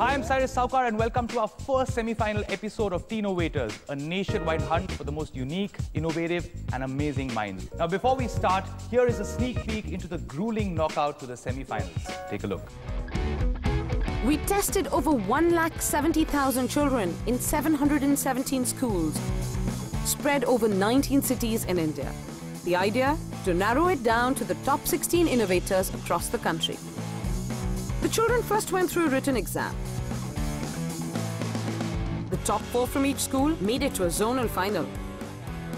Hi, I'm Cyrus Saukar and welcome to our first semi-final episode of TEENOVATORS, a nationwide hunt for the most unique, innovative and amazing minds. Now before we start, here is a sneak peek into the grueling knockout to the semi-finals. Take a look. We tested over 170,000 children in 717 schools, spread over 19 cities in India. The idea? To narrow it down to the top 16 innovators across the country. The children first went through a written exam. The top 4 from each school made it to a zonal final.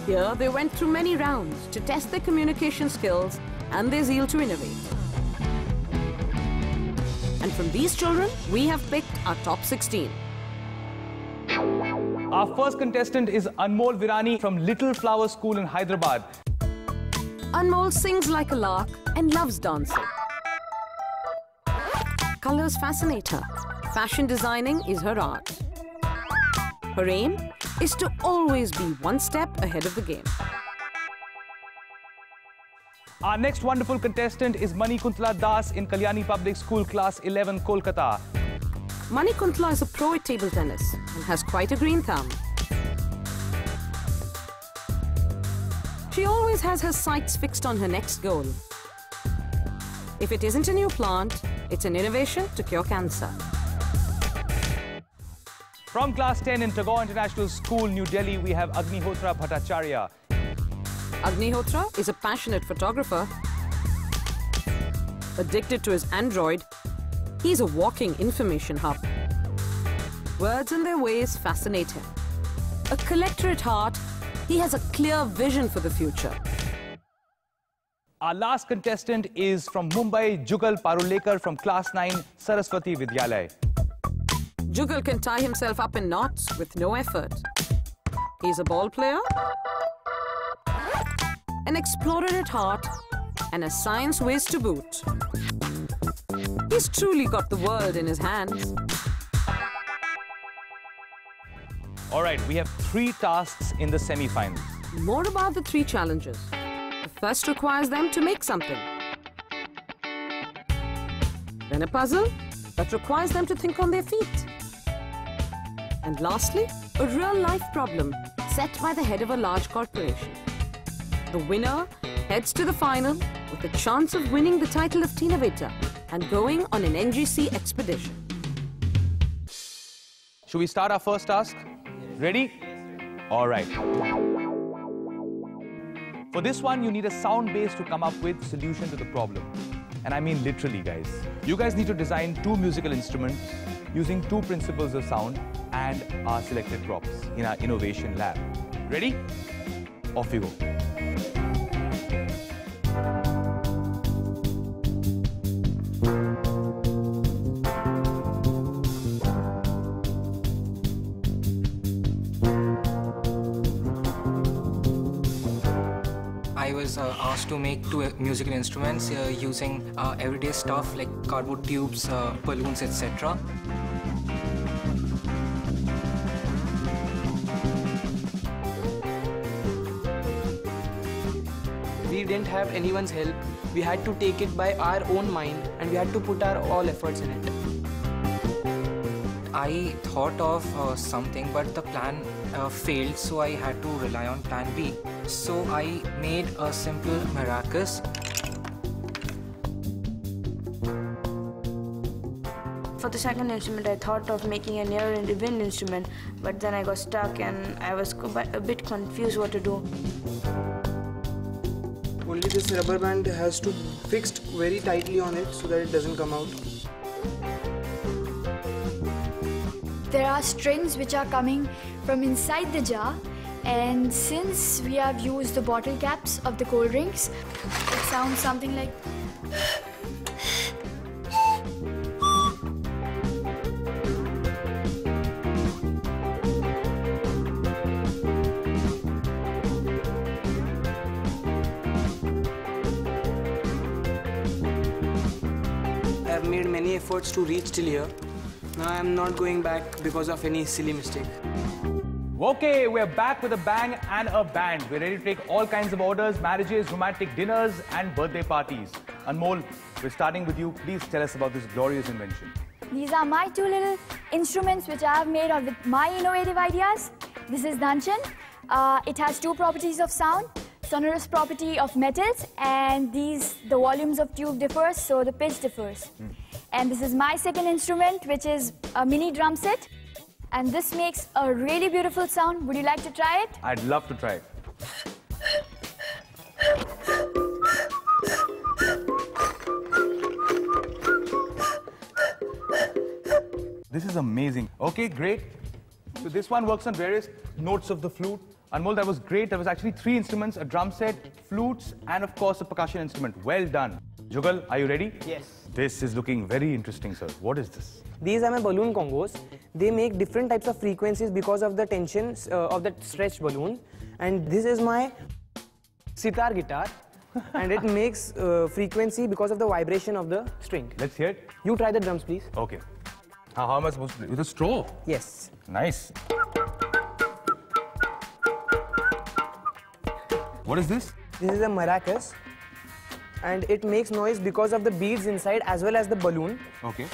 Here, they went through many rounds to test their communication skills and their zeal to innovate. And from these children, we have picked our top 16. Our first contestant is Anmol Virani from Little Flower School in Hyderabad. Anmol sings like a lark and loves dancing. Colors fascinate her. Fashion designing is her art. Her aim is to always be one step ahead of the game. Our next wonderful contestant is Manikuntla Das in Kalyani Public School, Class 11, Kolkata. Manikuntla is a pro at table tennis and has quite a green thumb. She always has her sights fixed on her next goal. If it isn't a new plant, it's an innovation to cure cancer. From Class 10 in Tagore International School, New Delhi, we have Agnihotra Bhattacharya. Agnihotra is a passionate photographer. Addicted to his Android, he's a walking information hub. Words and their ways fascinate him. A collector at heart, he has a clear vision for the future. Our last contestant is from Mumbai, Jugal Parulekar from Class 9, Saraswati Vidyalaya. Jugal can tie himself up in knots with no effort. He's a ball player, an explorer at heart, and a science whiz to boot. He's truly got the world in his hands. All right, we have 3 tasks in the semi-finals. More about the 3 challenges. The first requires them to make something. Then a puzzle that requires them to think on their feet. And lastly, a real-life problem set by the head of a large corporation. The winner heads to the final with a chance of winning the title of TEENOVATOR and going on an NGC expedition. Should we start our first task? Ready? All right. For this one, you need a sound base to come up with solution to the problem. And I mean literally, guys. You guys need to design 2 musical instruments using 2 principles of sound and our selected props in our innovation lab. Ready? Off you go. I was asked to make 2 musical instruments using everyday stuff like cardboard tubes, balloons, etc. We didn't have anyone's help. We had to take it by our own mind and we had to put our all efforts in it. I thought of something, but the plan failed, so I had to rely on plan B. So I made a simple maracas. For the second instrument, I thought of making a near and wind instrument, but then I got stuck and I was a bit confused what to do. Only this rubber band has to be fixed very tightly on it so that it doesn't come out. There are strings which are coming from inside the jar, and since we have used the bottle caps of the cold drinks, it sounds something like I've made many efforts to reach till here. Now I'm not going back because of any silly mistake. Okay, we're back with a bang and a band. We're ready to take all kinds of orders, marriages, romantic dinners and birthday parties. Anmol, we're starting with you. Please tell us about this glorious invention. These are my two little instruments which I have made out with my innovative ideas. This is Dhanchan. It has two properties of sound, sonorous property of metals, and the volumes of tube differs, so the pitch differs. And this is my second instrument, which is a mini drum set. And this makes a really beautiful sound. Would you like to try it? I'd love to try it. This is amazing. Okay, great. So this one works on various notes of the flute. Anmol, that was great. There was actually 3 instruments, a drum set, flutes, and of course a percussion instrument. Well done. Jugal, are you ready? Yes. This is looking very interesting, sir. What is this? These are my balloon congos. They make different types of frequencies because of the tension of the stretched balloon. And this is my sitar guitar. And it makes frequency because of the vibration of the string. Let's hear it. You try the drums, please. Okay. How am I supposed to do it? With a straw? Yes. Nice. What is this? This is a maracas. And it makes noise because of the beads inside as well as the balloon. Okay.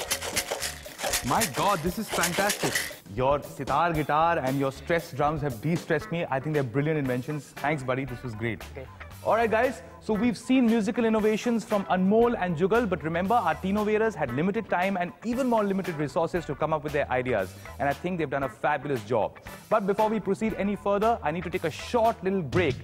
My God, this is fantastic. Your sitar guitar and your stress drums have de-stressed me. I think they're brilliant inventions. Thanks, buddy. This was great. Okay. All right, guys. So we've seen musical innovations from Anmol and Jugal, but remember, our TEENOVATORS had limited time and even more limited resources to come up with their ideas. And I think they've done a fabulous job. But before we proceed any further, I need to take a short little break.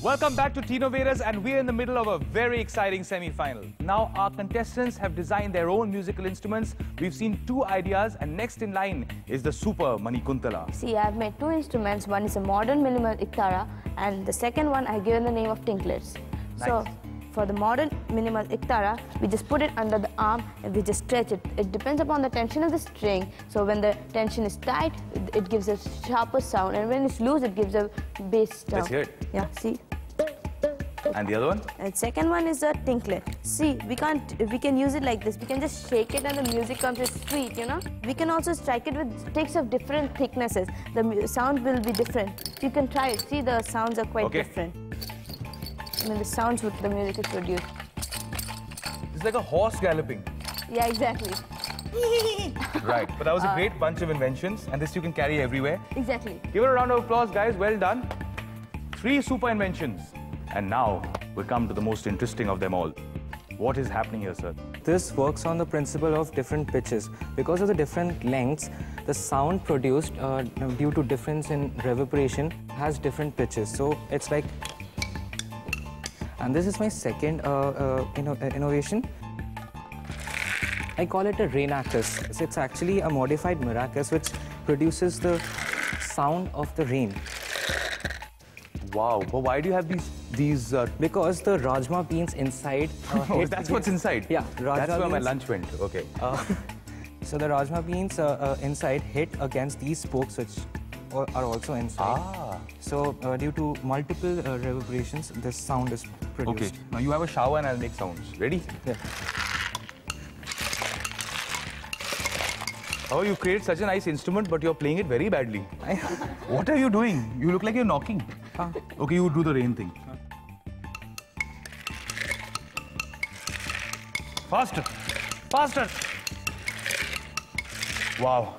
Welcome back to TEENOVATORS, and we're in the middle of a very exciting semi-final. Now, our contestants have designed their own musical instruments. We've seen 2 ideas, and next in line is the Super Manikuntala. See, I've made 2 instruments. One is a modern minimal iktara, and the second one I've given the name of tinklets. Nice. So, for the modern minimal iktara, we just put it under the arm and we just stretch it. It depends upon the tension of the string. So when the tension is tight, it gives a sharper sound, and when it's loose, it gives a bass sound. Let's hear it. Yeah, see. And the other one? And second one is a tinklet. See, we can use it like this. We can just shake it and the music comes. It's sweet, you know. We can also strike it with sticks of different thicknesses. The sound will be different. You can try it. See, the sounds are quite different. I mean, the sounds with the music is produced. It's like a horse galloping. Yeah, exactly. Right, but that was a great bunch of inventions, and this you can carry everywhere. Exactly. Give it a round of applause, guys. Well done. 3 super inventions. And now, we come to the most interesting of them all. What is happening here, sir? This works on the principle of different pitches. Because of the different lengths, the sound produced due to difference in reverberation has different pitches. So it's like... And this is my second innovation. I call it a rainacus. It's actually a modified maracas which produces the sound of the rain. Wow, but why do you have these... Because the rajma beans inside... oh, that's what's inside? Yeah. That's where my lunch went. Okay. So the rajma beans inside hit against these spokes which are also inside. So due to multiple reverberations, this sound is produced. Okay. Now you have a shower and I'll make sounds. Ready? Yeah. Oh, you created such a nice instrument, but you're playing it very badly. What are you doing? You look like you're knocking. Okay, you do the rain thing. Faster! Faster! Wow.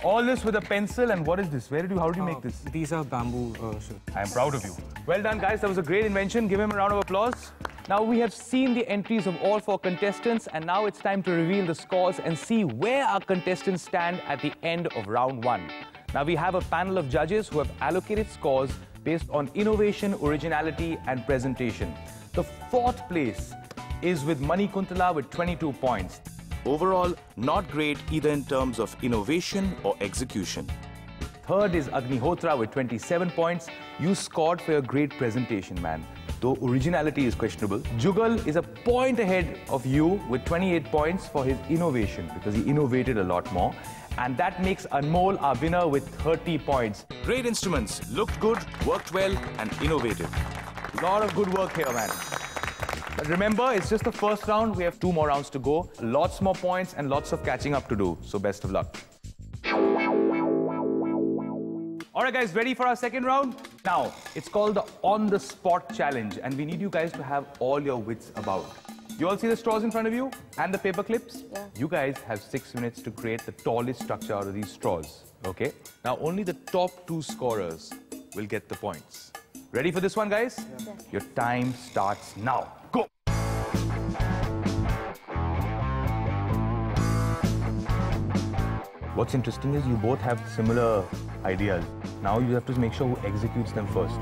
All this with a pencil, and what is this? How did you make this? These are bamboo shoots. I am proud of you. Well done, guys. That was a great invention. Give him a round of applause. Now, we have seen the entries of all 4 contestants, and now it's time to reveal the scores and see where our contestants stand at the end of round 1. Now, we have a panel of judges who have allocated scores based on innovation, originality, and presentation. The 4th place is with Manikuntala with 22 points. Overall, not great either in terms of innovation or execution. 3rd is Agnihotra with 27 points. You scored for your great presentation, man. Though originality is questionable. Jugal is a point ahead of you with 28 points for his innovation, because he innovated a lot more. And that makes Anmol our winner with 30 points. Great instruments, looked good, worked well, and innovative. A lot of good work here, man. But remember, it's just the first round. We have 2 more rounds to go. Lots more points and lots of catching up to do. So best of luck. All right, guys, ready for our second round? Now, it's called the on-the-spot challenge, and we need you guys to have all your wits about. You all see the straws in front of you and the paper clips? Yeah. You guys have 6 minutes to create the tallest structure out of these straws, okay? Now, only the top 2 scorers will get the points. Ready for this one, guys? Yeah. Your time starts now. Go! What's interesting is you both have similar ideas. Now you have to make sure who executes them first.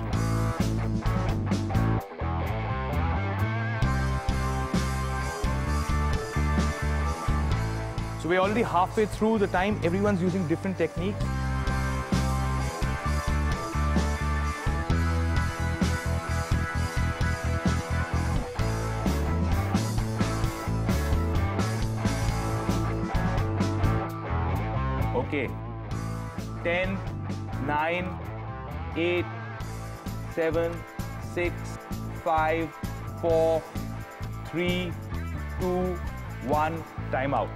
So we're already halfway through the time. Everyone's using different techniques. Okay. 10, 9, 8, 7, 6, 5, 4, 3, 2, 1, time out.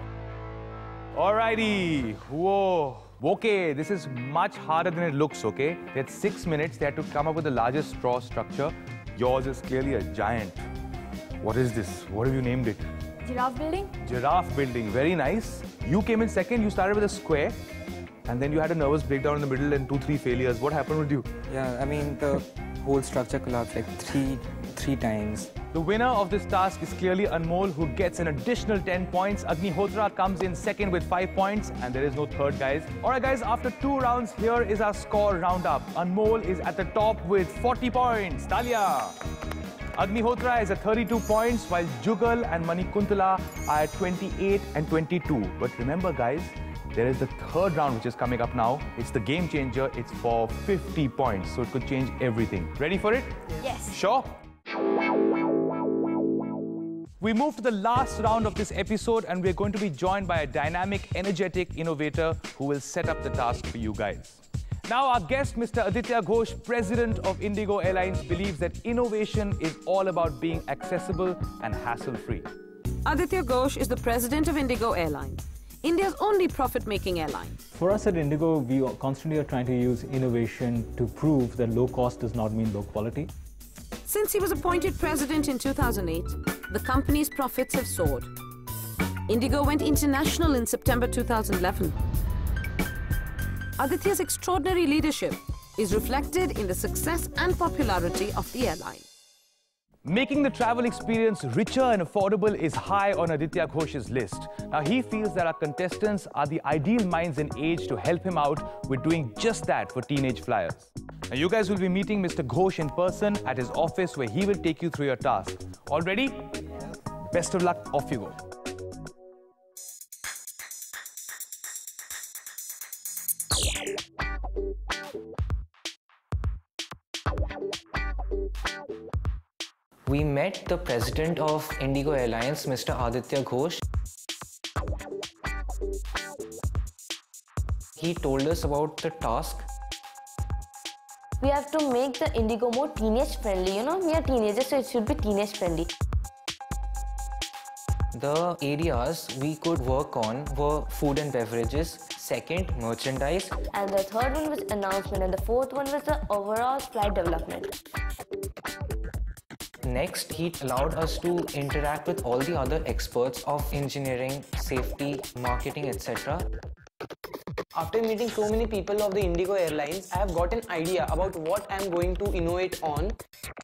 Alrighty, whoa. Okay, this is much harder than it looks, okay? They had 6 minutes, they had to come up with the largest straw structure. Yours is clearly a giant. What is this? What have you named it? Giraffe building. Giraffe building, very nice. You came in second, you started with a square. And then you had a nervous breakdown in the middle and 2-3 failures. What happened with you? Yeah, I mean, the whole structure collapsed like three times. The winner of this task is clearly Anmol, who gets an additional 10 points. Agnihotra comes in second with 5 points, and there is no third, guys. All right, guys, after 2 rounds, here is our score roundup. Anmol is at the top with 40 points. Talia. Agnihotra is at 32 points, while Jugal and Manikuntala are at 28 and 22. But remember, guys, there is the third round which is coming up now. It's the game changer. It's for 50 points, so it could change everything. Ready for it? Yes. Sure? We move to the last round of this episode, and we're going to be joined by a dynamic, energetic innovator who will set up the task for you guys. Now, our guest, Mr. Aditya Ghosh, president of Indigo Airlines, believes that innovation is all about being accessible and hassle-free. Aditya Ghosh is the president of Indigo Airlines, India's only profit-making airline. For us at Indigo, we constantly are trying to use innovation to prove that low cost does not mean low quality. Since he was appointed president in 2008, the company's profits have soared. Indigo went international in September 2011. Aditya's extraordinary leadership is reflected in the success and popularity of the airline. Making the travel experience richer and affordable is high on Aditya Ghosh's list. Now, he feels that our contestants are the ideal minds and age to help him out with doing just that for teenage flyers. Now, you guys will be meeting Mr. Ghosh in person at his office, where he will take you through your task. All ready? Best of luck, off you go. We met the president of Indigo Airlines, Mr. Aditya Ghosh. He told us about the task. We have to make the Indigo more teenage friendly. You know, we are teenagers, so it should be teenage friendly. The areas we could work on were food and beverages, second, merchandise, And the third one was announcement, and the fourth one was the overall flight development. Next, he allowed us to interact with all the other experts of engineering, safety, marketing, etc. After meeting so many people of the Indigo Airlines, I have got an idea about what I am going to innovate on.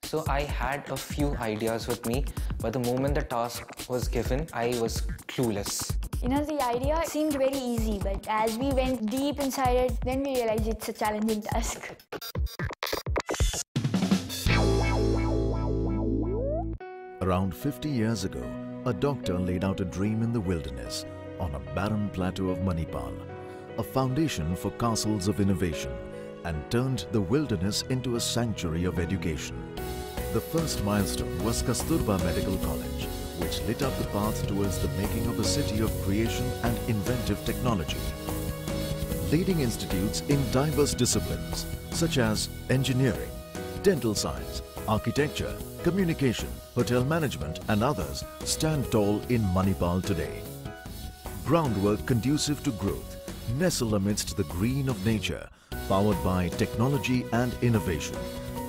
So I had a few ideas with me, but the moment the task was given, I was clueless. You know, the idea seemed very easy, but as we went deep inside it, then we realized it's a challenging task. Around 50 years ago, a doctor laid out a dream in the wilderness on a barren plateau of Moneyball, a foundation for castles of innovation, and turned the wilderness into a sanctuary of education. The first milestone was Kasturba Medical College, which lit up the path towards the making of a city of creation and inventive technology. Leading institutes in diverse disciplines such as engineering, dental science, architecture, communication, hotel management and others stand tall in Moneyball today. Groundwork conducive to growth, nestled amidst the green of nature, powered by technology and innovation,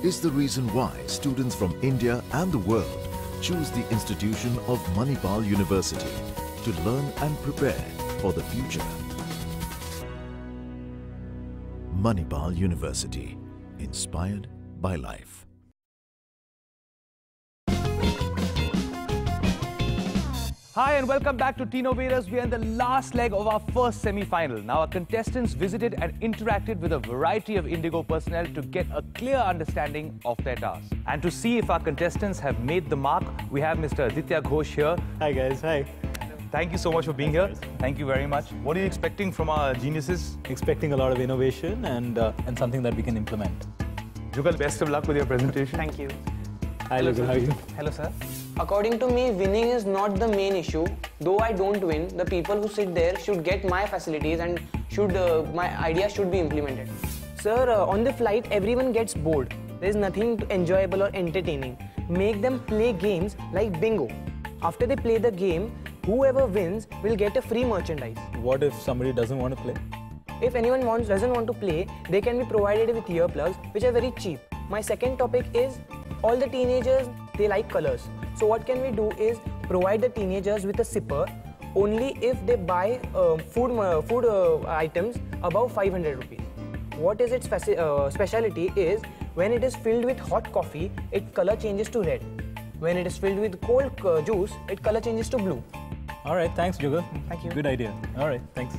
is the reason why students from India and the world choose the institution of Moneyball University to learn and prepare for the future. Moneyball University, inspired by life. Hi and welcome back to TEENOVATORS. We are in the last leg of our first semi-final. Now our contestants visited and interacted with a variety of Indigo personnel to get a clear understanding of their task. And to see if our contestants have made the mark, we have Mr. Aditya Ghosh here. Hi guys, hi. Thank you so much for being here. Thank you very much. What are you expecting from our geniuses? Expecting a lot of innovation and something that we can implement. Jugal, best of luck with your presentation. Thank you. Hi Jugal, how are you? Hello, sir. According to me, winning is not the main issue. Though I don't win, the people who sit there should get my facilities and my ideas should be implemented. Sir, on the flight, everyone gets bored. There is nothing enjoyable or entertaining. Make them play games like bingo. After they play the game, whoever wins will get a free merchandise. What if somebody doesn't want to play? If anyone doesn't want to play, they can be provided with earplugs, which are very cheap. My second topic is all the teenagers, they like colors. So what can we do is provide the teenagers with a sipper only if they buy food items above 500 rupees. What is its speciality is when it is filled with hot coffee, its color changes to red. When it is filled with cold juice, its color changes to blue. All right, thanks Jugal. Thank you. Good idea. All right, thanks.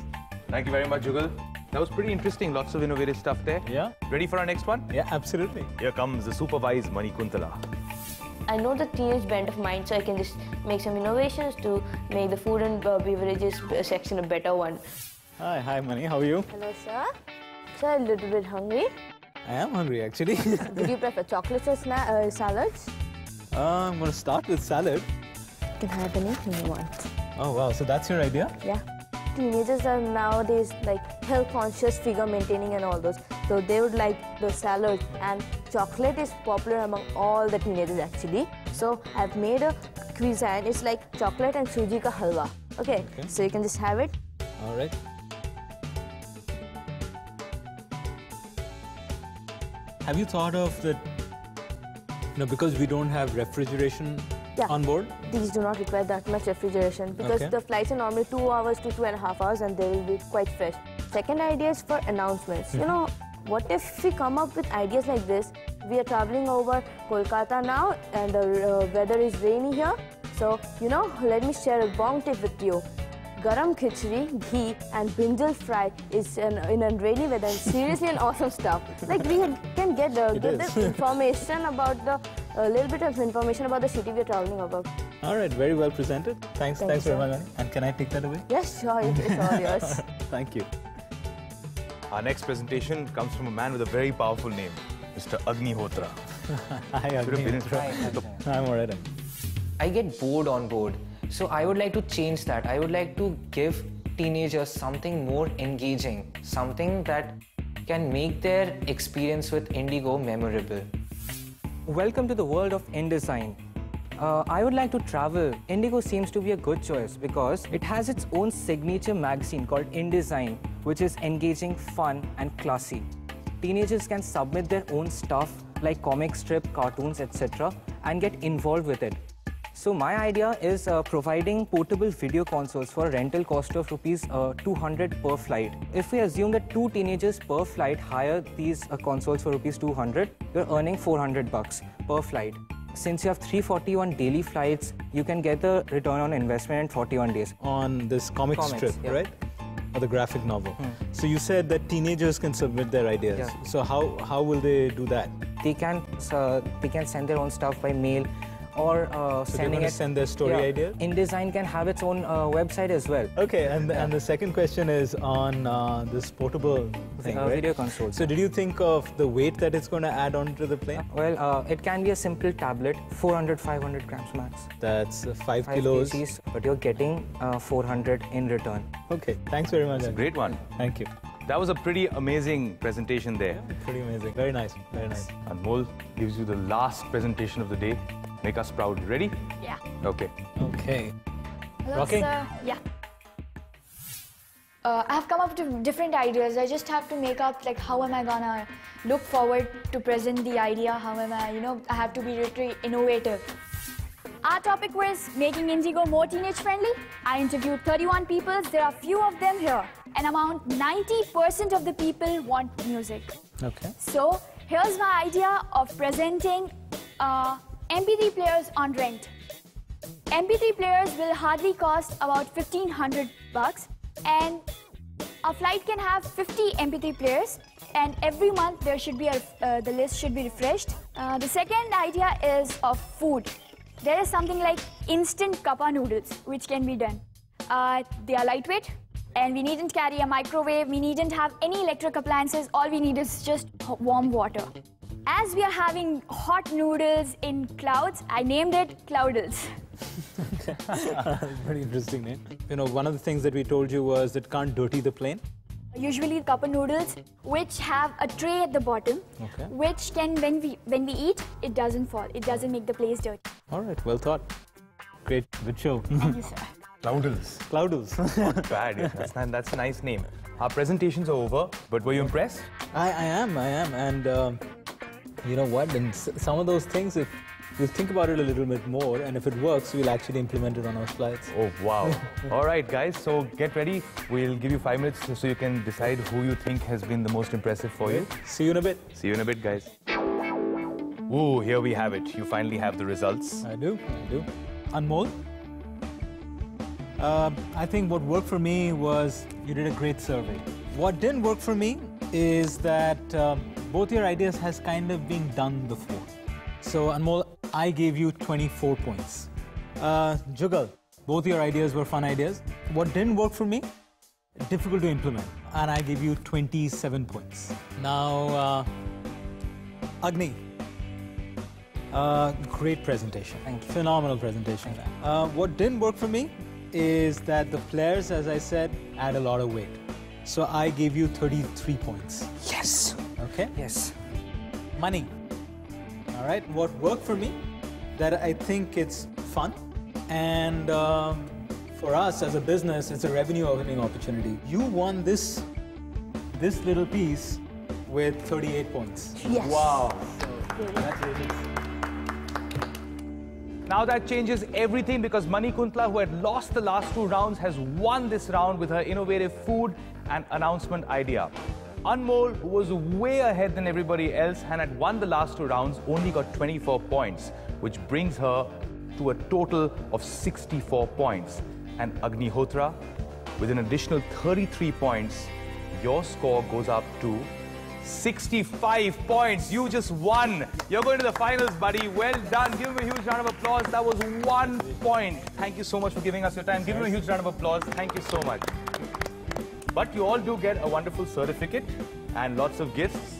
Thank you very much, Jugal. That was pretty interesting. Lots of innovative stuff there. Yeah. Ready for our next one? Yeah, absolutely. Here comes the supervised Manikuntala. I know the teenage bent of mine, so I can just make some innovations to make the food and beverages section a better one. Hi Mani, how are you? Hello, sir. Sir, a little bit hungry. I am hungry actually. Would you prefer chocolates or salads? I'm going to start with salad. You can have anything you want. Oh wow, so that's your idea? Yeah. Teenagers are nowadays like health conscious, figure maintaining and all those. So they would like the salad, and chocolate is popular among all the teenagers actually. So I've made a cuisine. It's like chocolate and suji ka halwa. Okay, so you can just have it. All right. Have you thought of that, because we don't have refrigeration on board? These do not require that much refrigeration because the flights are normally 2 hours to 2.5 hours and they will be quite fresh. Second idea is for announcements. What if we come up with ideas like this? We are traveling over Kolkata now and the weather is rainy here. So, let me share a bong tip with you. Garam khichdi, ghee and brinjal fry is in a rainy weather and seriously an awesome stuff. Like we can get this information about a little bit of information about the city we are traveling about. All right, very well presented. Thanks very much. And can I take that away? Yes, sure, it's all yours. Thank you. Our next presentation comes from a man with a very powerful name, Mr. Agnihotra. Hi, Agnihotra. I'm all right. I get bored on board. So I would like to change that. I would like to give teenagers something more engaging, something that can make their experience with Indigo memorable. Welcome to the world of InDesign. I would like to travel. Indigo seems to be a good choice because it has its own signature magazine called InDesign, which is engaging, fun and classy. Teenagers can submit their own stuff like comic strip, cartoons, etc. and get involved with it. So my idea is providing portable video consoles for a rental cost of rupees 200 per flight. If we assume that 2 teenagers per flight hire these consoles for rupees 200, you're earning 400 bucks per flight. Since you have 341 daily flights, you can get the return on investment in 41 days. On this comic strip, right? Or the graphic novel. So you said that teenagers can submit their ideas. Yeah. So how will they do that? They can send their own stuff by mail, or so they're going to send their story ideas? InDesign can have its own website as well. Okay, and the second question is on this portable thing, right? Video console. So did you think of the weight that it's going to add onto the plane? Well, it can be a simple tablet, 400-500 grams max. That's 5 kilos. kgs, but you're getting 400 in return. Okay, thanks very much. It's a great one. Thank you. That was a pretty amazing presentation there. Yeah, pretty amazing. Very nice, very nice. Anmol gives you the last presentation of the day. Make us proud. Ready? Yeah. Okay. Okay. Hello, Rocking? sir. Yeah. I have come up with different ideas. I just have to make up like how am I gonna look forward to present the idea, how am I, I have to be really innovative. Our topic was making Indigo more teenage friendly. I interviewed 31 people. There are few of them here. And around 90% of the people want music. Okay. So here's my idea of presenting MP3 players on rent. MP3 players will hardly cost about $1,500 and a flight can have 50 MP3 players and every month there should be the list should be refreshed. The second idea is of food. There is something like instant kappa noodles which can be done. They are lightweight and we needn't carry a microwave, we needn't have any electric appliances, all we need is just warm water. As we are having hot noodles in clouds, I named it Cloudles. Very interesting name. One of the things that we told you was it can't dirty the plane. Usually cup of noodles which have a tray at the bottom, which can, when we eat, it doesn't fall. It doesn't make the place dirty. All right, well thought. Great, good show. Thank you, sir. Cloudles. Cloudles. Not bad. That's a nice name. Our presentations are over, but were you impressed? I am. And you know what? And some of those things, if we'll think about it a little bit more, and if it works, we'll actually implement it on our slides. Oh, wow. All right, guys, so get ready. We'll give you 5 minutes so you can decide who you think has been the most impressive for you. See you in a bit. See you in a bit, guys. Ooh, here we have it. You finally have the results. I do. Anmol, I think what worked for me was you did a great survey. What didn't work for me is that both your ideas has kind of been done before. So, Anmol, I gave you 24 points. Jugal, both your ideas were fun ideas. What didn't work for me? Difficult to implement. And I gave you 27 points. Now, Agni, great presentation. Thank you. Phenomenal presentation. What didn't work for me is that the players, as I said, add a lot of weight. So I gave you 33 points. Yes. Okay? Yes. Money. All right, what worked for me, that I think it's fun, and for us as a business, it's a revenue earning opportunity. You won this little piece with 38 points. Yes. Wow. So, congratulations. Now that changes everything because Manikuntla, who had lost the last 2 rounds, has won this round with her innovative food and announcement idea. Anmol, who was way ahead than everybody else and had won the last 2 rounds, only got 24 points, which brings her to a total of 64 points. And Agnihotra, with an additional 33 points, your score goes up to 65 points. You just won. You're going to the finals, buddy. Well done. Give him a huge round of applause. That was 1 point. Thank you so much for giving us your time. Give him a huge round of applause. Thank you so much. But you all do get a wonderful certificate and lots of gifts.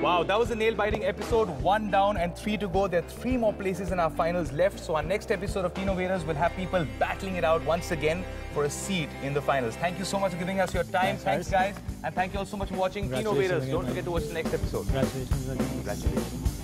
Wow, that was a nail-biting episode. 1 down and 3 to go. There are 3 more places in our finals left. So our next episode of Teenovators will have people battling it out once again for a seat in the finals. Thank you so much for giving us your time. Thanks, guys. And thank you all so much for watching Teenovators. Don't forget to watch the next episode. Congratulations. Congratulations.